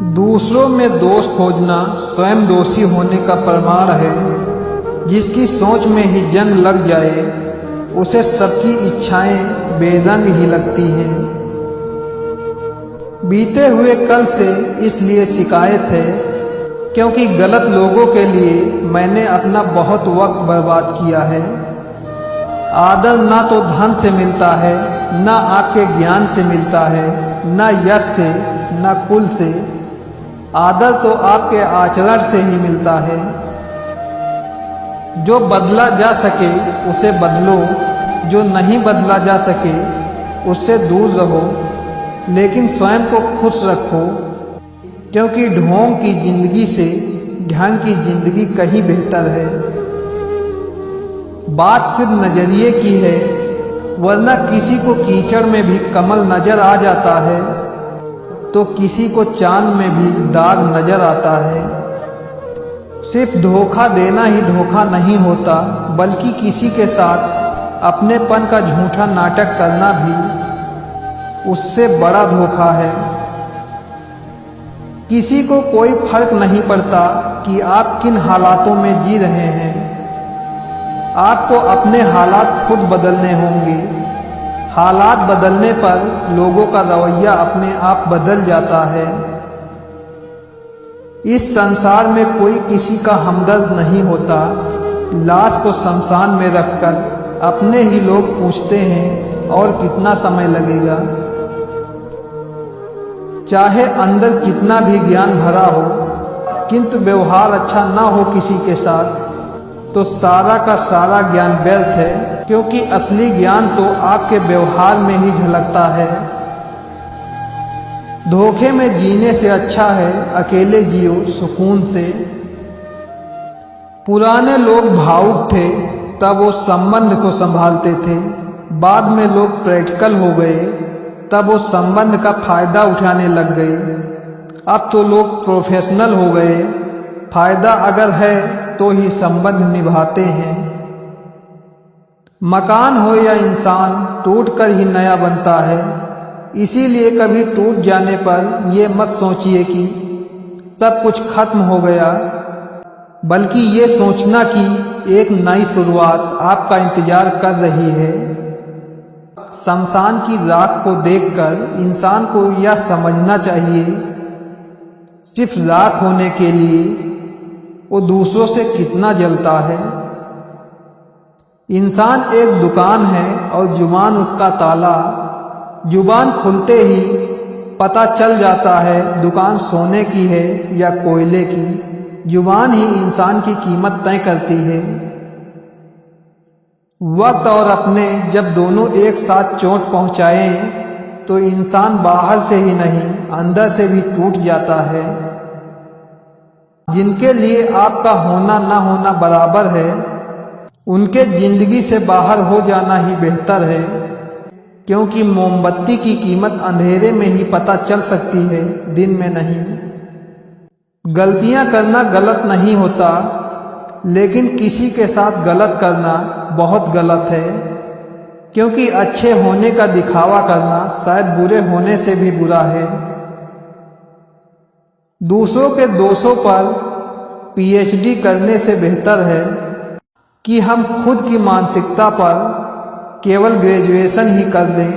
दूसरों में दोष खोजना स्वयं दोषी होने का प्रमाण है। जिसकी सोच में ही जंग लग जाए उसे सबकी इच्छाएं बेरंग ही लगती हैं। बीते हुए कल से इसलिए शिकायत है क्योंकि गलत लोगों के लिए मैंने अपना बहुत वक्त बर्बाद किया है। आदर ना तो धन से मिलता है, ना आपके ज्ञान से मिलता है, ना यश से, ना कुल से। आदर तो आपके आचरण से ही मिलता है। जो बदला जा सके उसे बदलो, जो नहीं बदला जा सके उससे दूर रहो, लेकिन स्वयं को खुश रखो, क्योंकि ढोंग की जिंदगी से ढंग की जिंदगी कहीं बेहतर है। बात सिर्फ नजरिए की है, वरना किसी को कीचड़ में भी कमल नजर आ जाता है तो किसी को चांद में भी दाग नजर आता है। सिर्फ धोखा देना ही धोखा नहीं होता, बल्कि किसी के साथ अपनेपन का झूठा नाटक करना भी उससे बड़ा धोखा है। किसी को कोई फर्क नहीं पड़ता कि आप किन हालातों में जी रहे हैं। आपको अपने हालात खुद बदलने होंगे। हालात बदलने पर लोगों का रवैया अपने आप बदल जाता है। इस संसार में कोई किसी का हमदर्द नहीं होता। लाश को शमशान में रखकर अपने ही लोग पूछते हैं और कितना समय लगेगा। चाहे अंदर कितना भी ज्ञान भरा हो, किंतु व्यवहार अच्छा ना हो किसी के साथ, तो सारा का सारा ज्ञान व्यर्थ है, क्योंकि असली ज्ञान तो आपके व्यवहार में ही झलकता है। धोखे में जीने से अच्छा है अकेले जियो सुकून से। पुराने लोग भावुक थे, तब वो संबंध को संभालते थे। बाद में लोग प्रैक्टिकल हो गए, तब वो संबंध का फायदा उठाने लग गए। अब तो लोग प्रोफेशनल हो गए, फायदा अगर है तो ही संबंध निभाते हैं। मकान हो या इंसान, टूटकर ही नया बनता है। इसीलिए कभी टूट जाने पर ये मत सोचिए कि सब कुछ खत्म हो गया, बल्कि ये सोचना कि एक नई शुरुआत आपका इंतजार कर रही है। शमशान की राख को देखकर इंसान को यह समझना चाहिए, सिर्फ राख होने के लिए वो दूसरों से कितना जलता है। इंसान एक दुकान है और जुबान उसका ताला। जुबान खुलते ही पता चल जाता है दुकान सोने की है या कोयले की। जुबान ही इंसान की कीमत तय करती है। वक्त और अपने जब दोनों एक साथ चोट पहुंचाएं तो इंसान बाहर से ही नहीं अंदर से भी टूट जाता है। जिनके लिए आपका होना ना होना बराबर है, उनके जिंदगी से बाहर हो जाना ही बेहतर है, क्योंकि मोमबत्ती की कीमत अंधेरे में ही पता चल सकती है, दिन में नहीं। गलतियां करना गलत नहीं होता, लेकिन किसी के साथ गलत करना बहुत गलत है, क्योंकि अच्छे होने का दिखावा करना शायद बुरे होने से भी बुरा है। दूसरों के दोषों पर पीएचडी करने से बेहतर है कि हम खुद की मानसिकता पर केवल ग्रेजुएशन ही कर लें।